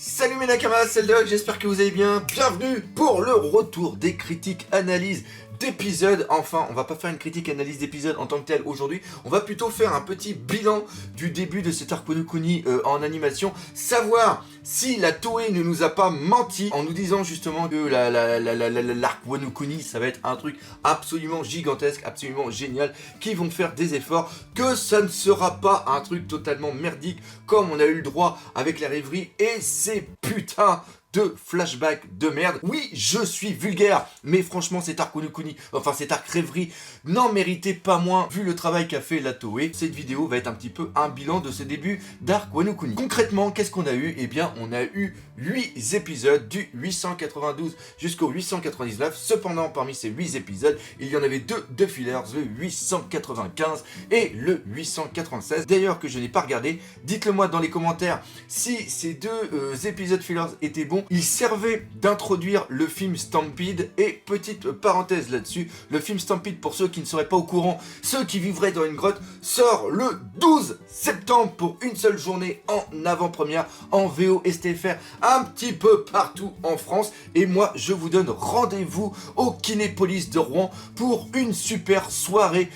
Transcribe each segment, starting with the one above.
Salut mes nakamas, c'est le Doc, j'espère que vous allez bien. Bienvenue pour le retour des critiques analyses d'épisodes. Enfin, on va pas faire une critique analyse d'épisodes en tant que tel aujourd'hui. On va plutôt faire un petit bilan du début de cet arc Wano Kuni en animation. Savoir si la Toei ne nous a pas menti en nous disant justement que l'arc Wano Kuni, ça va être un truc absolument gigantesque, absolument génial, qui vont faire des efforts, que ça ne sera pas un truc totalement merdique comme on a eu le droit avec la rêverie et ces putains de flashback de merde. Oui, je suis vulgaire, mais franchement cet arc Wano Kuni, enfin cet arc rêverie, n'en méritait pas moins vu le travail qu'a fait la Toei. Cette vidéo va être un petit peu un bilan de ce début d'arc Wano Kuni. Concrètement, qu'est-ce qu'on a eu? Eh bien, on a eu 8 épisodes du 892 jusqu'au 899. Cependant, parmi ces 8 épisodes, il y en avait deux de fillers, le 895 et le 896. D'ailleurs, que je n'ai pas regardé, dites-le moi dans les commentaires si ces deux épisodes fillers étaient bons. Ils servaient d'introduire le film Stampede, et petite parenthèse là-dessus, le film Stampede, pour ceux qui ne seraient pas au courant, ceux qui vivraient dans une grotte, sort le 12 septembre pour une seule journée en avant-première en VO STFR un petit peu partout en France, et moi je vous donne rendez-vous au Kinépolis de Rouen pour une super soirée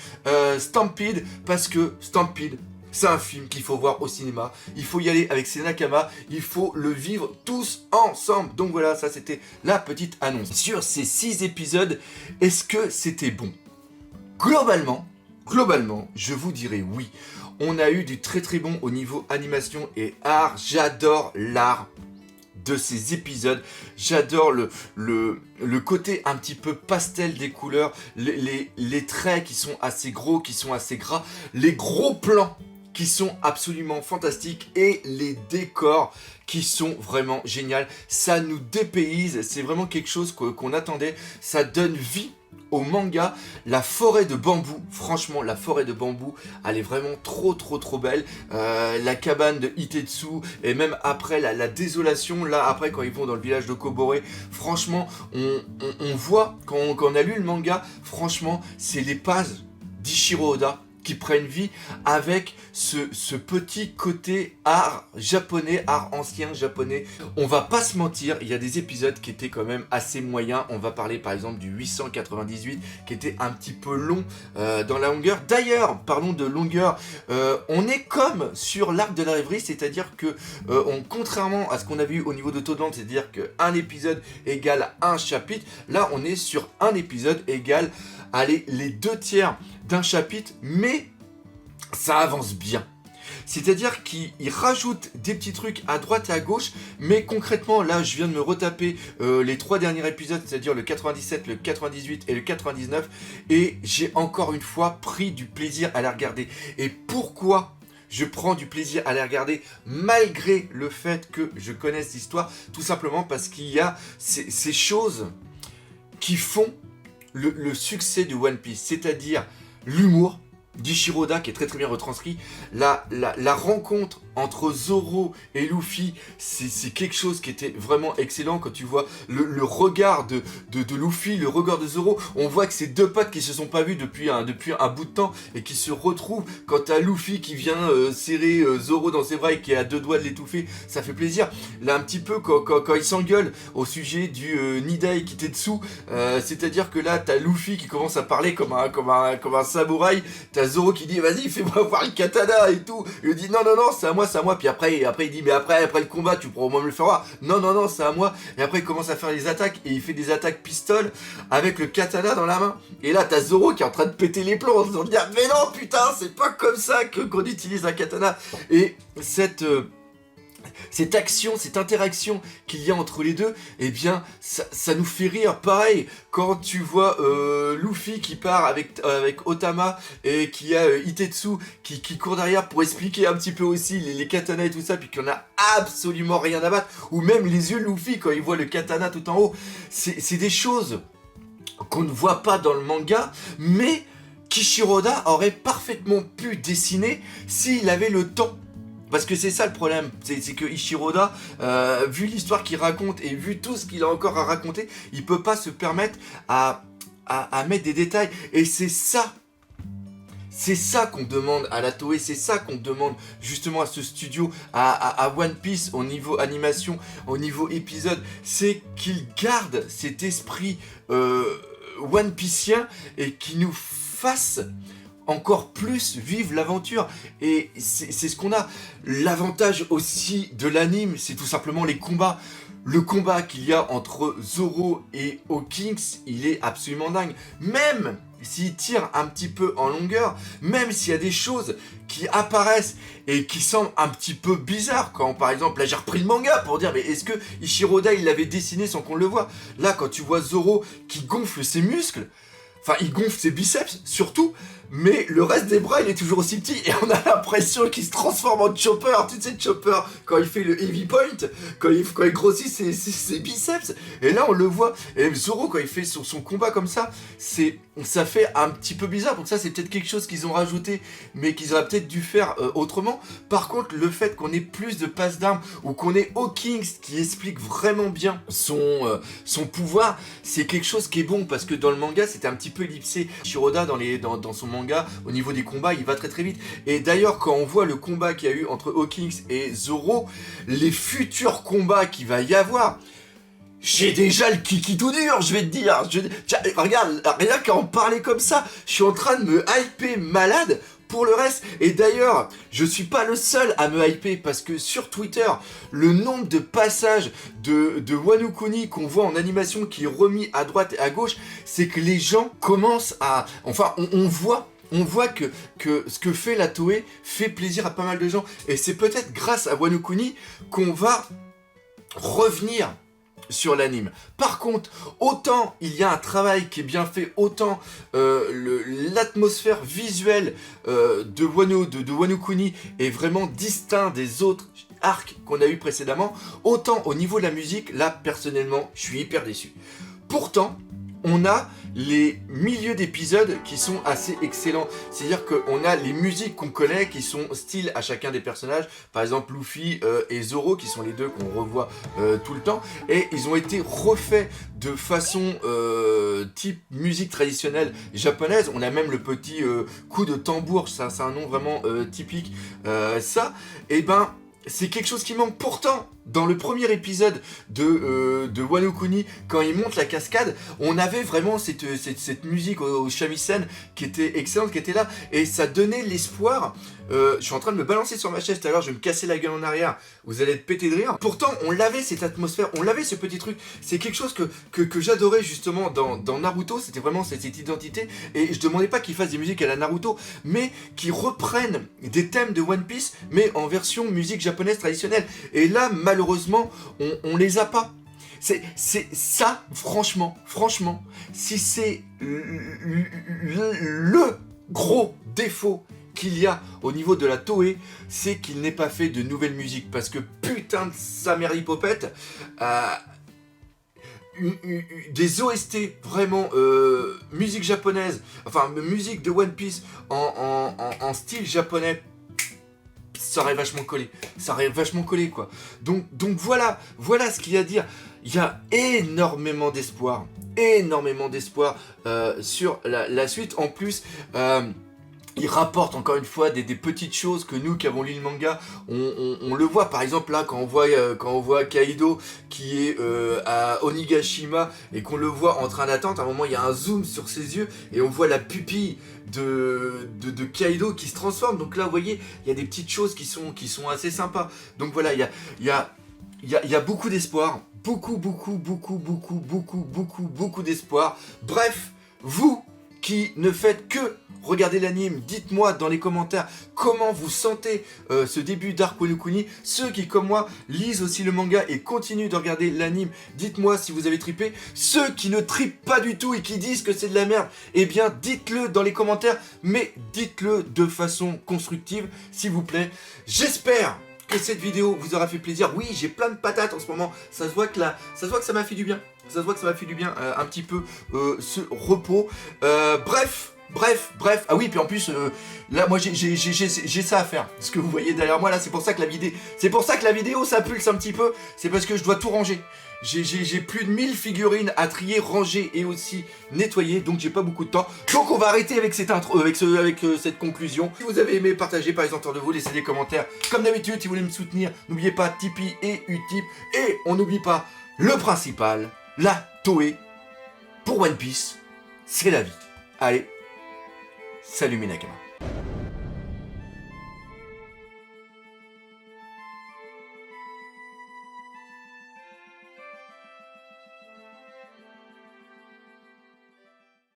Stampede, parce que Stampede, c'est un film qu'il faut voir au cinéma, il faut y aller avec ses nakamas, il faut le vivre tous ensemble. Donc voilà, ça c'était la petite annonce. Sur ces 6 épisodes, est-ce que c'était bon? Globalement, je vous dirais oui. On a eu du très très bon au niveau animation et art. J'adore l'art de ces épisodes, j'adore le côté un petit peu pastel des couleurs, les traits qui sont assez gros, qui sont assez gras, les gros plans qui sont absolument fantastiques et les décors qui sont vraiment géniaux. Ça nous dépayse, c'est vraiment quelque chose qu'on attendait, ça donne vie au manga. La forêt de bambou, franchement la forêt de bambou, elle est vraiment trop belle. La cabane de Itetsu, et même après la désolation, là après quand ils vont dans le village de Kobore, franchement on voit, quand on a lu le manga, franchement c'est les pages d'Ichiro Oda qui prennent vie avec ce petit côté art japonais, art ancien japonais. On va pas se mentir, il y a des épisodes qui étaient quand même assez moyens. On va parler par exemple du 898 qui était un petit peu long dans la longueur. D'ailleurs, parlons de longueur, on est comme sur l'arc de la rêverie, c'est-à-dire que contrairement à ce qu'on avait eu au niveau de Toadland, c'est-à-dire qu'un épisode égale un chapitre, là on est sur un épisode égale, allez, les 2/3 d'un chapitre, mais ça avance bien. C'est-à-dire qu'il rajoute des petits trucs à droite et à gauche, mais concrètement, là, je viens de me retaper les 3 derniers épisodes, c'est-à-dire le 97, le 98 et le 99, et j'ai encore une fois pris du plaisir à les regarder. Et pourquoi je prends du plaisir à les regarder malgré le fait que je connaisse l'histoire? Tout simplement parce qu'il y a ces choses qui font le succès de One Piece, c'est-à-dire l'humour d'Ichiro Oda qui est très bien retranscrit, la rencontre entre Zoro et Luffy, c'est quelque chose qui était vraiment excellent. Quand tu vois le regard de Luffy, le regard de Zoro, on voit que c'est deux potes qui se sont pas vus depuis un bout de temps et qui se retrouvent. Quand t'as Luffy qui vient serrer Zoro dans ses bras et qui est à 2 doigts de l'étouffer, ça fait plaisir. Là un petit peu quand ils s'engueulent au sujet du Nidai Kitetsu, c'est-à-dire que là t'as Luffy qui commence à parler comme un samouraï, t'as Zoro qui dit vas-y fais-moi voir le katana et tout, il lui dit non c'est à moi, puis après il dit mais après le combat tu pourras au moins me le faire voir, non c'est à moi, et après il commence à faire des attaques, et il fait des attaques pistoles avec le katana dans la main, et là t'as Zoro qui est en train de péter les plombs en se disant mais non putain c'est pas comme ça qu'on utilise un katana. Et cette action, cette interaction qu'il y a entre les deux, eh bien, ça nous fait rire. Pareil, quand tu vois Luffy qui part avec Otama, et qui a Itetsu qui court derrière pour expliquer un petit peu aussi les katanas et tout ça, puis qu'on a absolument rien à battre, ou même les yeux de Luffy quand il voit le katana tout en haut, c'est des choses qu'on ne voit pas dans le manga, mais qu'Ichiro Oda aurait parfaitement pu dessiner s'il avait le temps. Parce que c'est ça le problème, c'est que Ichiro Oda, vu l'histoire qu'il raconte et vu tout ce qu'il a encore à raconter, il peut pas se permettre à mettre des détails. Et c'est ça C'est ça qu'on demande à la Toei, c'est ça qu'on demande justement à ce studio, à One Piece, au niveau animation, au niveau épisode, c'est qu'il garde cet esprit One Piecien et qu'il nous fasse encore plus vivre l'aventure. Et c'est ce qu'on a. L'avantage aussi de l'anime, c'est tout simplement les combats. Le combat qu'il y a entre Zoro et Hawkins, il est absolument dingue. Même s'il tire un petit peu en longueur, même s'il y a des choses qui apparaissent et qui semblent un petit peu bizarres, quand par exemple, là j'ai repris le manga pour dire, mais est-ce que Ichiroda il l'avait dessiné sans qu'on le voit? Là, quand tu vois Zoro qui gonfle ses muscles, enfin il gonfle ses biceps surtout, mais le reste des bras il est toujours aussi petit et on a l'impression qu'il se transforme en Chopper. Tu sais, Chopper quand il fait le heavy point, quand il grossit ses biceps, et là on le voit. Et Zoro quand il fait son combat comme ça, ça fait un petit peu bizarre. Donc ça c'est peut-être quelque chose qu'ils ont rajouté mais qu'ils auraient peut-être dû faire autrement. Par contre le fait qu'on ait plus de passes d'armes ou qu'on ait Hawkins qui explique vraiment bien son pouvoir, c'est quelque chose qui est bon, parce que dans le manga c'était un petit peu ellipsé. Shiroda dans son manga, au niveau des combats, il va très très vite. Et d'ailleurs, quand on voit le combat qu'il y a eu entre Hawkins et Zoro, les futurs combats qu'il va y avoir, j'ai déjà le kiki tout dur, je vais te dire. Tiens, regarde, rien qu'à en parler comme ça, je suis en train de me hyper malade pour le reste. Et d'ailleurs, je suis pas le seul à me hyper, parce que sur Twitter, le nombre de passages de Wano Kuni qu'on voit en animation qui est remis à droite et à gauche, c'est que les gens commencent à... Enfin, on voit que ce que fait la Toei fait plaisir à pas mal de gens. Et c'est peut-être grâce à Wano Kuni qu'on va revenir sur l'anime. Par contre, autant il y a un travail qui est bien fait, autant l'atmosphère visuelle de Wano Kuni est vraiment distinct des autres arcs qu'on a eu précédemment, autant au niveau de la musique, là personnellement, je suis hyper déçu. Pourtant, on a les milieux d'épisodes qui sont assez excellents. C'est-à-dire qu'on a les musiques qu'on connaît qui sont style à chacun des personnages. Par exemple, Luffy et Zoro, qui sont les deux qu'on revoit tout le temps. Et ils ont été refaits de façon type musique traditionnelle japonaise. On a même le petit coup de tambour, ça c'est un nom vraiment typique. Ça, et ben... c'est quelque chose qui manque. Pourtant, dans le premier épisode de Wano Kuni, quand il monte la cascade, on avait vraiment cette musique au shamisen qui était excellente, qui était là, et ça donnait l'espoir. Je suis en train de me balancer sur ma chaise tout à l'heure, je vais me casser la gueule en arrière, vous allez être pété de rire. Pourtant, on l'avait cette atmosphère, on l'avait ce petit truc. C'est quelque chose que j'adorais justement dans Naruto, c'était vraiment cette identité, et je demandais pas qu'ils fassent des musiques à la Naruto, mais qu'ils reprennent des thèmes de One Piece, mais en version musique japonaise traditionnelle. Et là, malheureusement, on les a pas. C'est ça, franchement, si c'est le gros défaut qu'il y a au niveau de la Toei, c'est qu'il n'ait pas fait de nouvelles musiques, parce que putain de sa mère hypopète, des OST vraiment musique japonaise, enfin musique de One Piece en style japonais, ça aurait vachement collé, quoi. Donc voilà ce qu'il y a à dire. Il y a énormément d'espoir sur la suite. En plus, il rapporte encore une fois des petites choses que nous qui avons lu le manga, on le voit. Par exemple là, quand on voit Kaido qui est à Onigashima et qu'on le voit en train d'attendre, à un moment il y a un zoom sur ses yeux et on voit la pupille de Kaido qui se transforme. Donc là vous voyez, il y a des petites choses qui sont assez sympas. Donc voilà, il y a beaucoup d'espoir, beaucoup d'espoir. Bref, vous qui ne faites que regarder l'anime, dites-moi dans les commentaires comment vous sentez ce début d'arc Wano Kuni. Ceux qui, comme moi, lisent aussi le manga et continuent de regarder l'anime, dites-moi si vous avez trippé. Ceux qui ne trippent pas du tout et qui disent que c'est de la merde, eh bien dites-le dans les commentaires, mais dites-le de façon constructive, s'il vous plaît. J'espère que cette vidéo vous aura fait plaisir. Oui, j'ai plein de patates en ce moment, ça se voit que ça m'a fait du bien. Un petit peu ce repos. Bref, Bref, ah oui, puis en plus, là, moi, j'ai ça à faire. Ce que vous voyez derrière moi, là, c'est pour ça que la vidéo, ça pulse un petit peu. C'est parce que je dois tout ranger. J'ai plus de 1000 figurines à trier, ranger et aussi nettoyer, donc j'ai pas beaucoup de temps. Donc on va arrêter avec cette intro, avec cette conclusion. Si vous avez aimé, partagez, parlez autour de vous, laissez des commentaires. Comme d'habitude, si vous voulez me soutenir, n'oubliez pas Tipeee et Utip. Et on n'oublie pas le principal, la Toei. Pour One Piece, c'est la vie. Allez, salut mes Nakama.